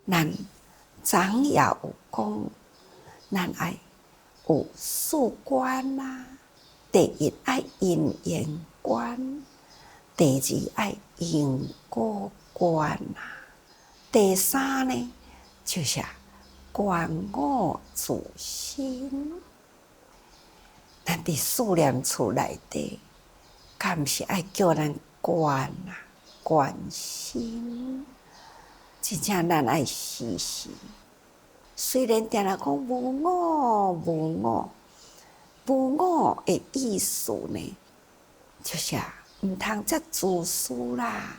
咱长也有讲，咱爱有四观啊。第一爱因缘观，第二爱因果观啊，第三呢就是观我自心。咱伫四念处内底，敢毋是爱叫咱观啊，观心。真正咱爱时时，虽然定定讲无我无我，无我的意思呢，就是毋通遮自私啦，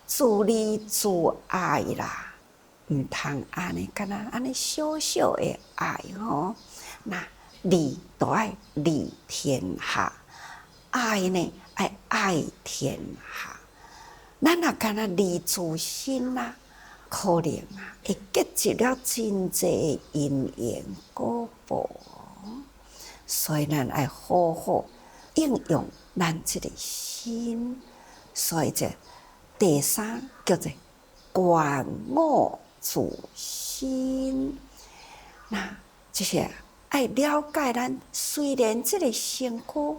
自利自爱啦，毋通安尼，敢若安尼小小的爱吼。那利都爱利天下，爱呢爱爱天下。咱若敢若利自身啦，可能会结集了真济因缘果报。所以咱爱好好应用咱这个心。所以这第三叫做观我自心。那就是爱了解咱，虽然这个身躯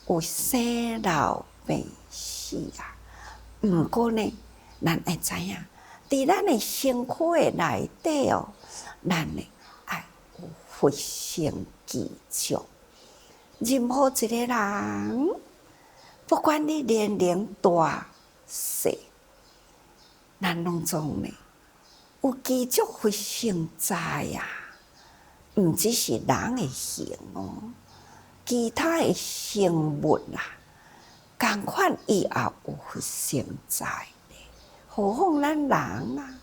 有生老病死啊，毋过呢，咱爱知影，伫咱的身躯的内底哦，咱呢爱有佛性记住。任何一个人，不管你年龄大小，咱拢总呢有记住佛性在啊。毋只是人的形哦，其他的生物啦，同款伊也有佛性在的。何况咱人啊，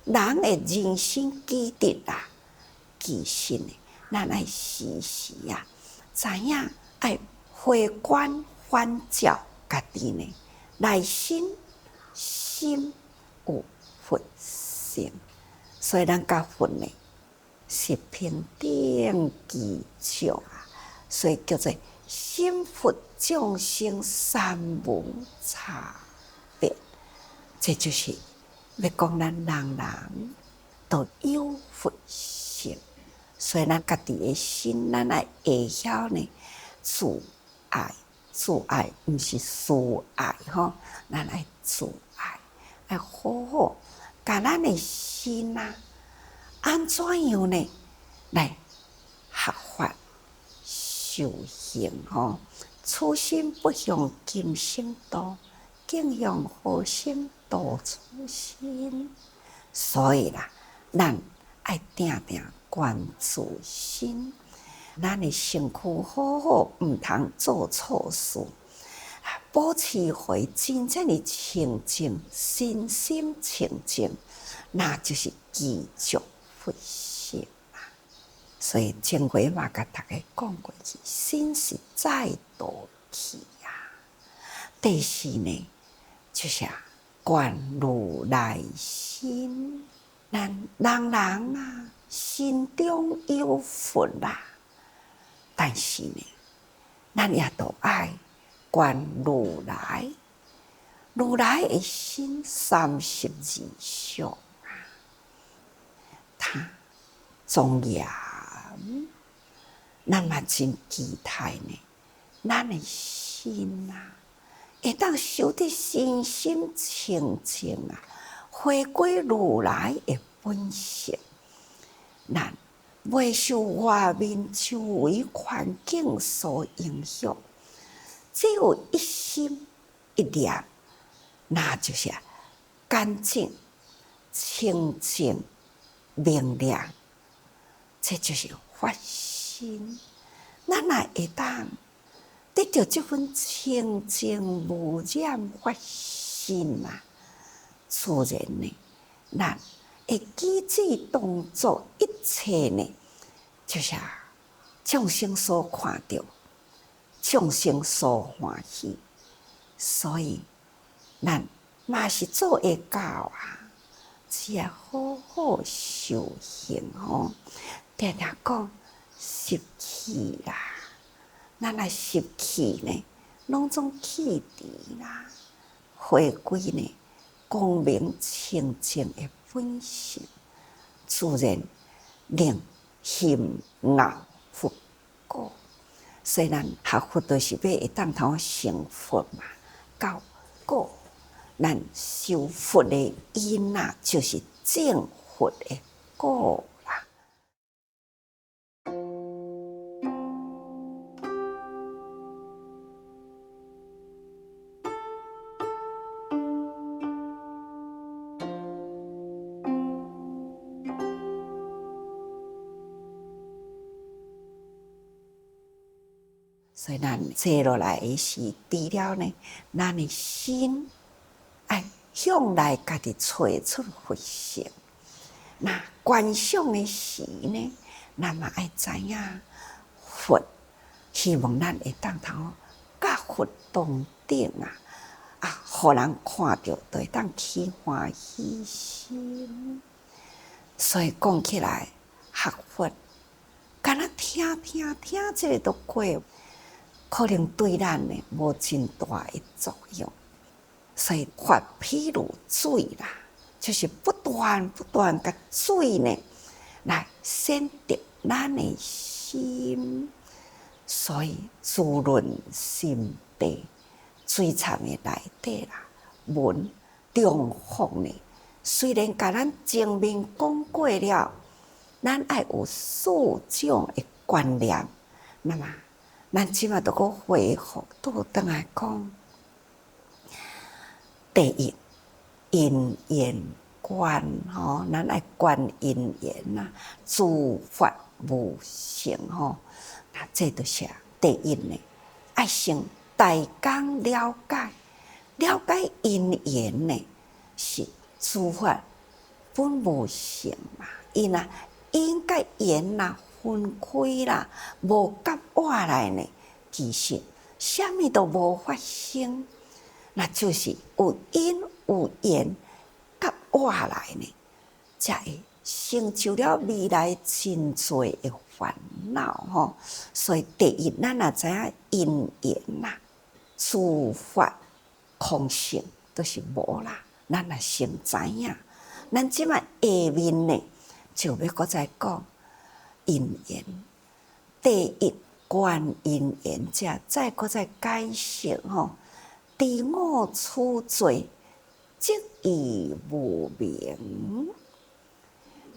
人的人生基地啊，其实呢，咱爱时时啊，知影爱回观反照家己呢，内心心有佛性，所以咱甲佛呢是平等基础啊，所以叫做心佛众生三无差别。这就是要讲咱人人都有佛性，所以咱家己的心，咱爱会晓呢自爱。自爱毋是私爱吼，咱爱自爱，爱好好甲咱的心啊。安怎样呢？来学法修行吼，初心不向今生度，敬向后生度初心。所以啦，咱爱定定观自心，咱的身躯好好，毋通做错事，保持回真正的清净，身心清净，那就是记住佛性啊。所以前回嘛，甲大家讲过去，心是再度去啊。第四呢，就是观如来心。人人啊，心中有佛啦，但是呢，咱也都爱观如来。如来的心32相啊，他庄严，咱嘛真期待呢。咱的心啊，会当修得身心清净啊，回归如来的本性。咱袂受外面周围环境所影响，只有一心一念，那就是干净、清净、明亮，这就是发心。咱若会当得到这份清净无染发心啊，自然呢，咱会举止动作一切呢，就是众生所看到，众生所欢喜。所以咱嘛是做会到啊，只要好好修行哦。定定讲习气啦，咱若习气呢，拢总气除啦，回归呢光明清净的本性。自然令心熬佛果。所以咱学佛就是要会当通成佛嘛，到果咱修佛的因啊，就是正佛的果啦。所以咱坐落来的是，除了呢，咱的心爱向内家己找出佛性。那观想的时呢，咱嘛爱知影佛，希望咱会当通甲佛同等互人看到都会当起欢喜心。所以讲起来，学佛，敢若听这个都过，可能对咱呢无真大的作用。所以法譬如水啦，就是不断甲水呢来洗涤咱的心。所以滋润心地，水藏的内底啦，文中佛呢，虽然甲咱前面讲过了，咱爱有四种的观念，那么咱即马都搁回复倒转来讲。第一，因缘观咱爱观因缘呐，诸法无性那这就是第一呢，爱先大讲了解因缘呢，是诸法本无性嘛，因甲缘分开啦，无夹活来呢，其实啥物都无发生。那就是有因有缘甲活来呢，才会成就了未来真多的烦恼所以第一，咱也知影因缘啦，诸法空性都是无啦。咱也先知影，咱即摆下面呢，就要搁再讲因缘。第一观因缘者，再搁再解释第五处罪，即义无明。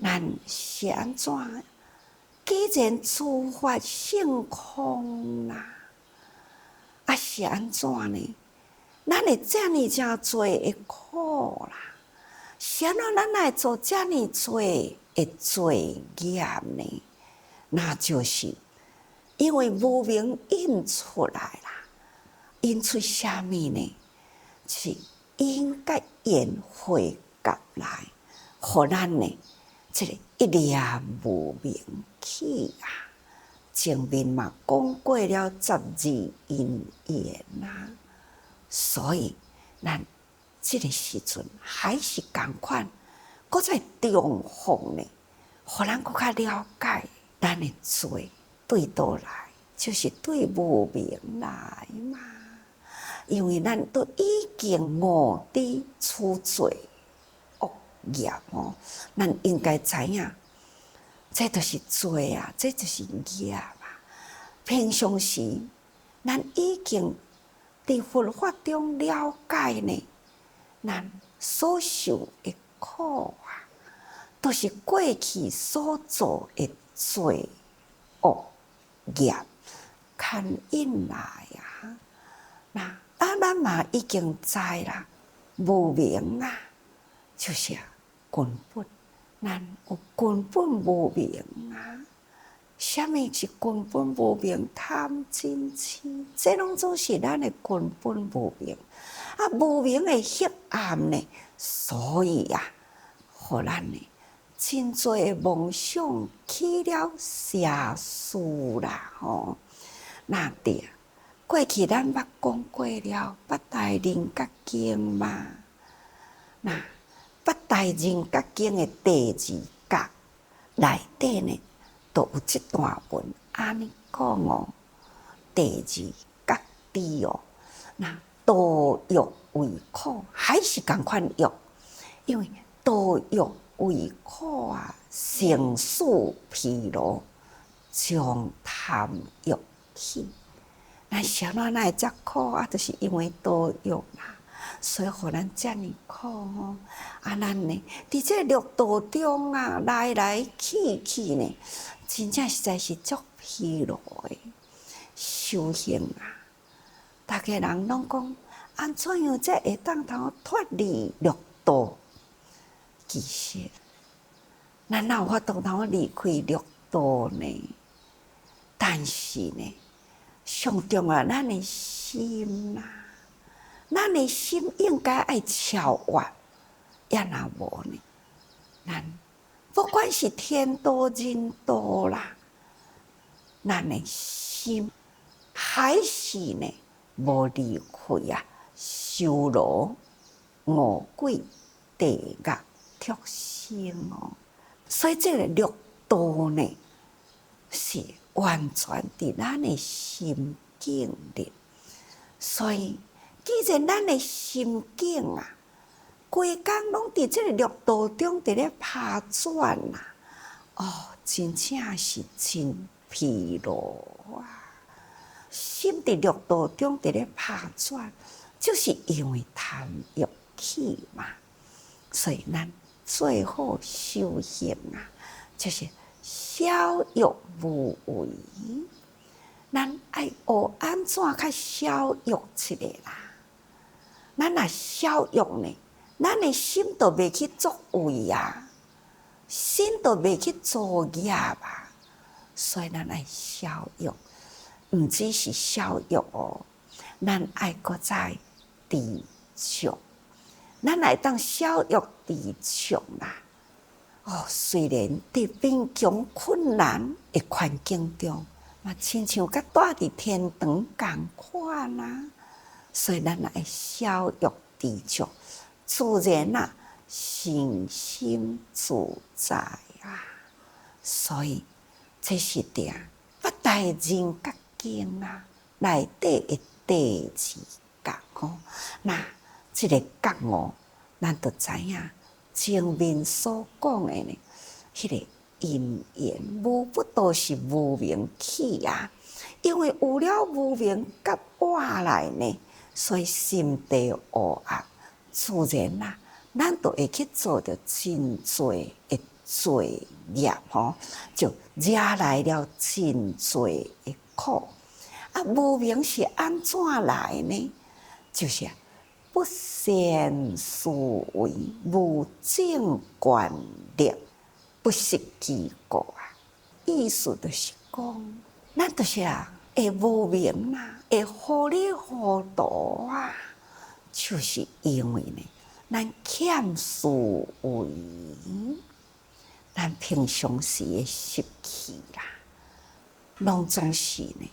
咱是安怎？既然诸法性空啦，是安怎呢？咱会遮尔正多的苦啦，是安怎咱来做遮尔多的罪业呢？那就是因为无明引出来啦。引出啥物呢？是因甲缘汇合来，互咱呢，这个一念无明起前面嘛讲过了12因缘啦，所以咱这个时阵还是同款，搁再重复呢，互咱搁较了解咱的罪对倒来，就是对无明来嘛。因为咱都已经误知此罪恶业咱应该知影，这就是罪这就是业平常时，咱已经伫佛法中了解呢，咱所受的苦都是过去所做的罪恶业牵引来咱嘛已经知啦，无明就是根本，咱有根本无明什么是根本无明？贪嗔痴，这拢总是咱的根本无明无明的黑暗呢，所以互咱呢真多梦想起了邪事啦那对过去咱捌讲过了，八大人格经嘛。那八大人格经的第2格内底呢，都有这段文安尼讲第2格第那多欲为苦，还是同款欲，因为多欲为苦啊，成事疲劳，将贪欲起。咱啥哪会遮苦啊？就是因为多欲啦，所以互咱遮尔苦吼。啊，咱呢，伫这六道中啊，来来去去呢，真正实在是足疲劳的。修行啊，大家人拢讲，安怎样才会当脱离六道？其实，咱哪有法度通离开六道呢？但是呢，上重要咱的心啦，咱的心应该爱超越，也若无呢，咱不管是天道人道啦，咱的心还是呢无离开啊，修罗恶鬼地狱畜生哦。所以这个六道呢，是完全伫咱的心境里。所以，既然咱的心境啊，规工拢伫这个六道中伫咧打转啊，真正是真疲劳啊！心伫六道中伫咧打转，就是因为贪欲起嘛。所以咱最好修行啊，就是消欲无为。咱爱学安怎较消欲一下啦？咱若消欲呢，咱的心就袂去作为啊，心就袂去作业啊。所以咱爱消欲，毋只是消欲哦，咱爱搁再知足。咱来当消欲知足啦。虽然伫贫穷困难的环境中，嘛亲像甲住伫天堂共款啊。所以咱爱消欲知足，自然啊，身心自在啊。所以这是伫八大人格经啊内底的第二觉哦。那这个觉哦，咱就知影前面所讲的呢，迄个因缘无不都是无明起啊。因为有了无明甲我来呢，所以心地黑暗，自然啦，咱就会去做着真多的罪业吼，就惹来了真多的苦。无明是安怎来呢？就是不善思维，无正观念，不识其果啊。意思就是讲，咱就是会无明啦，会糊里糊涂啊，就是因为呢，咱欠思维，咱平常时的习气啦，拢总是呢，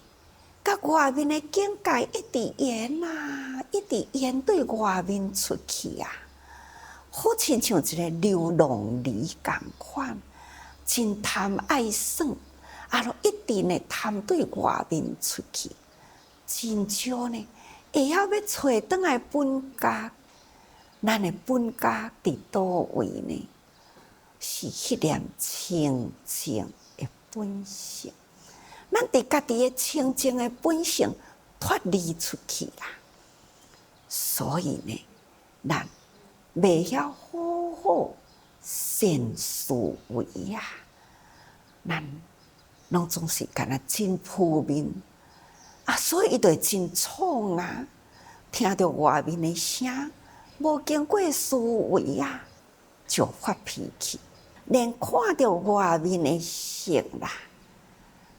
甲外面的境界一直演啊，一直演对外面出去啊，好亲像一个流浪驴共款，真贪爱耍，就一直呢贪对外面出去，真少呢会晓要找倒来本家。咱的本家伫倒位呢？是迄念清净的本性。咱伫家己的清净的本性脱离出去啦，所以呢，咱袂晓好好善思维啊。咱拢总是干那真负面啊，所以伊就真创啊。听到外面的声，无经过思维啊，就发脾气。连看到外面的色啦，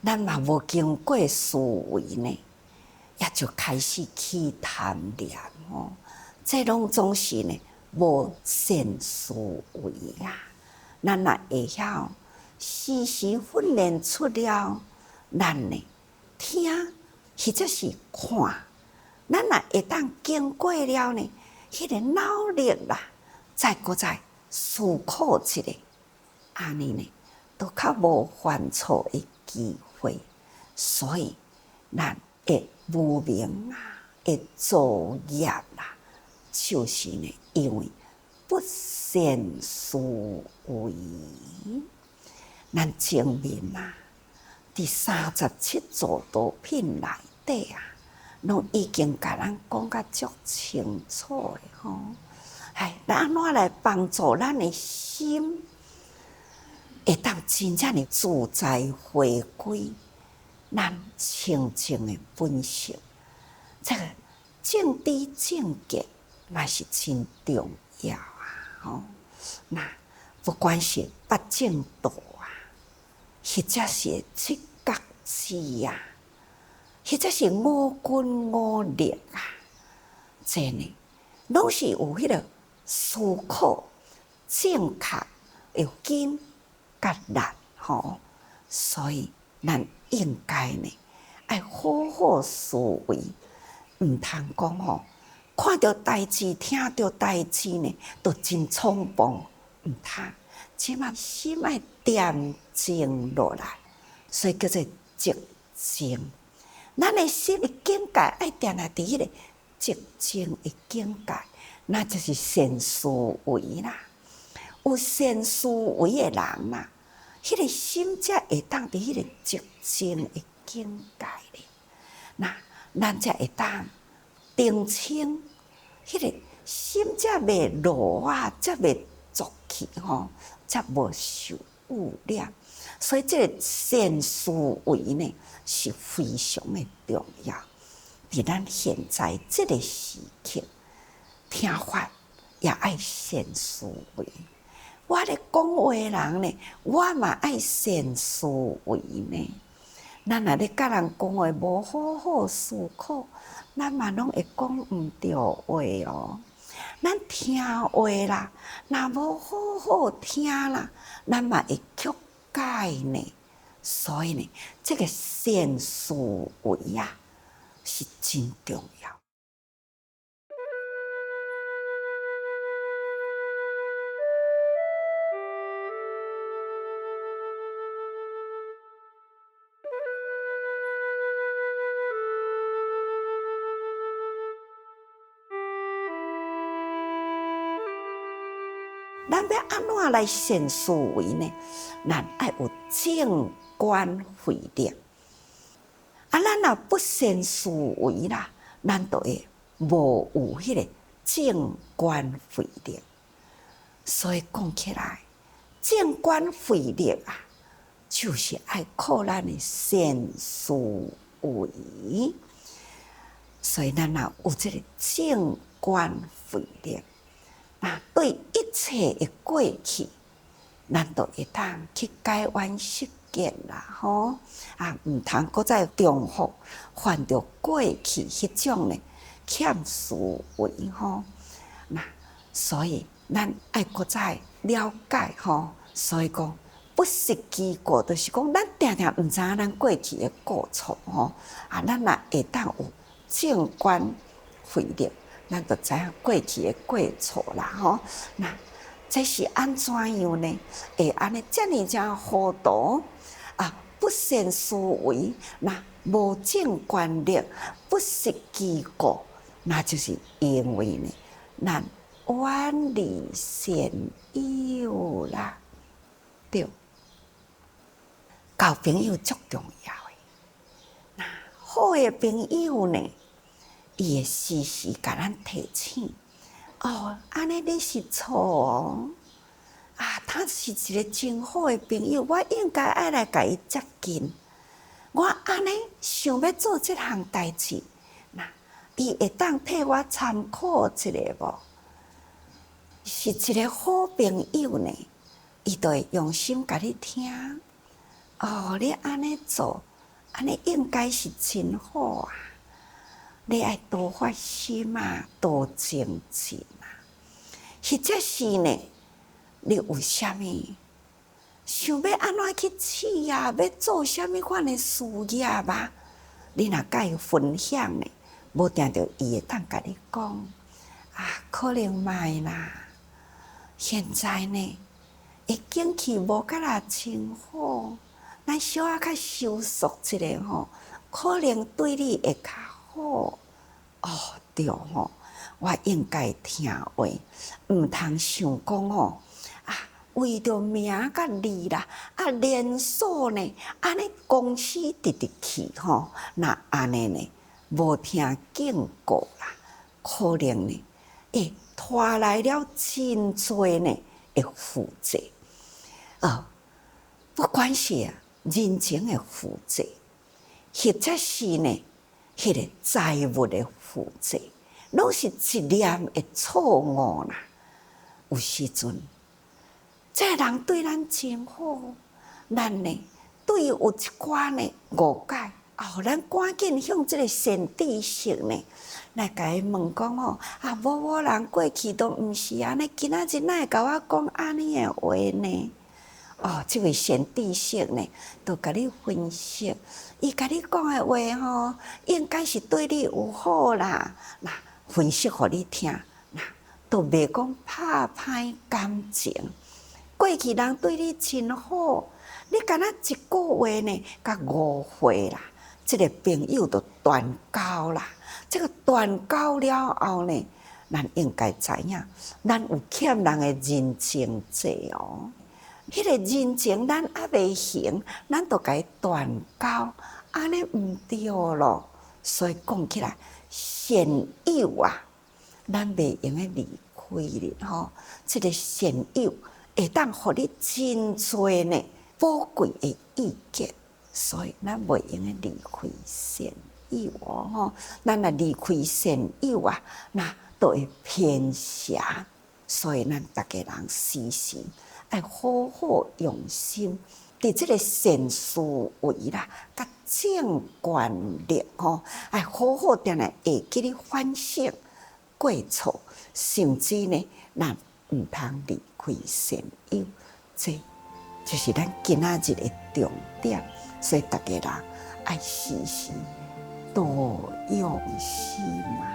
咱嘛无经过思维呢，也就开始起贪念哦。这拢总是呢无善思维啊。咱若会晓时时训练出了，咱呢听或者是看，咱若会当经过了呢，迄个脑力啦，再思考一下。安尼呢，都较无犯错的机会，所以咱会无明啊，会作业啦，就是呢，因为不善思维。咱前面啊，第37组道品内底啊，拢已经甲咱讲甲足清楚的吼。咱安怎来帮助咱的心，会当真正的自在回归咱清净的本性？这个正知正觉嘛是真重要啊！那不管是八正道啊，或者是七觉智啊，或者是五根五力啊，这呢，拢是有迄个思考正确有紧甲力吼，所以咱应该呢，要好好思维。毋通讲吼，看到代志、听到代志呢，都真匆忙。毋通，即马心要恬静落来，所以叫做寂静。咱的心的境界爱定来伫迄个寂静的境界，那就是善思维啦。有善思维的人啦，迄个心才会当伫迄个寂静的境界咧。那咱才会当定清，迄个心才袂落啊，才袂浊气吼，才无受污染。所以这个善思维呢是非常的重要。伫咱现在这个时刻，听法也爱善思维。我咧讲话的人呢，我嘛爱善思维呢。咱若咧甲人讲话无好好思考，咱嘛拢会讲毋对话哦。咱听话啦，若无好好听啦，咱嘛会曲解呢。所以呢，这个善思维啊，是真重要。咱要安怎来善思维呢？咱爱有正观慧力。咱若不善思维啦，咱就会无有迄个正观慧力。所以讲起来，正观慧力啊，就是爱靠咱的善思维。所以咱若有这个正观慧力，那对一切的过去，咱都会当去改弯实践啦，吼毋通搁再重复犯着过去迄种呢欠思维吼。那所以咱爱搁再了解吼，所以讲不识其过，就是讲咱定定毋知影咱过去的过错吼。咱若会当有正观慧力，咱就知影过去的过错啦，吼。那这是安怎样呢？会安尼遮尔正糊涂啊？不善思维，那无正观力，不识其过，那就是因为呢，咱远离善友啦。对，交朋友足重要的。那好的朋友呢，伊会时时甲咱提醒。安尼你是错哦！他是一个真好的朋友，我应该爱来甲伊接近。我安尼想要做这项代志，那伊会当替我参考一下无？是一个好朋友呢，伊就会用心甲你听。你安尼做，安尼应该是真好啊！你爱多发心啊，多精进啊。或者是呢，你有啥物想要安怎去试啊？要做啥物款的事业吧？你若甲伊分享呢，无定着伊会当甲你讲可能卖啦。现在呢，景气无甲若真好，咱小可较收束一下吼，可能对你会较好。对吼，我应该听话，毋通想讲哦为着名甲利啦，连锁呢，安尼公司直直去吼，那安尼呢，无听警告啦，可能呢，会拖来了真多呢的负债。不管是人情的负债，或者是呢，迄个财务的负债，拢是一念的错误啦。有时阵，这人对咱真好，咱呢对有一寡呢误解，咱赶紧向这个善知识呢来甲伊问讲某人过去都毋是安尼，今仔日哪会甲我讲安尼的话呢？这位善知识呢，就甲你分析，伊甲你讲的话吼，应该是对你有好啦，分析互你听，都袂讲拍歹感情。过去人对你真好，你敢若一个月呢，甲误会啦，这个朋友就断交啦。这个断交了后呢，咱应该知影，咱有欠人的人情债哦。迄个人情咱还未还，咱就甲伊断交，安尼毋对咯。所以讲起来，善友咱袂用诶离开哩吼。这个善友会当互你真多呢宝贵诶意见，所以咱袂用诶离开善友吼。咱若离开善友那都会偏狭。所以咱逐个人时时要好好用心，伫这个善思维啦，甲正观念要好好定来会记咧反省过错，甚至呢，咱毋通离开善友，这就是咱今仔日的重点。所以逐个人爱时时多用心嘛。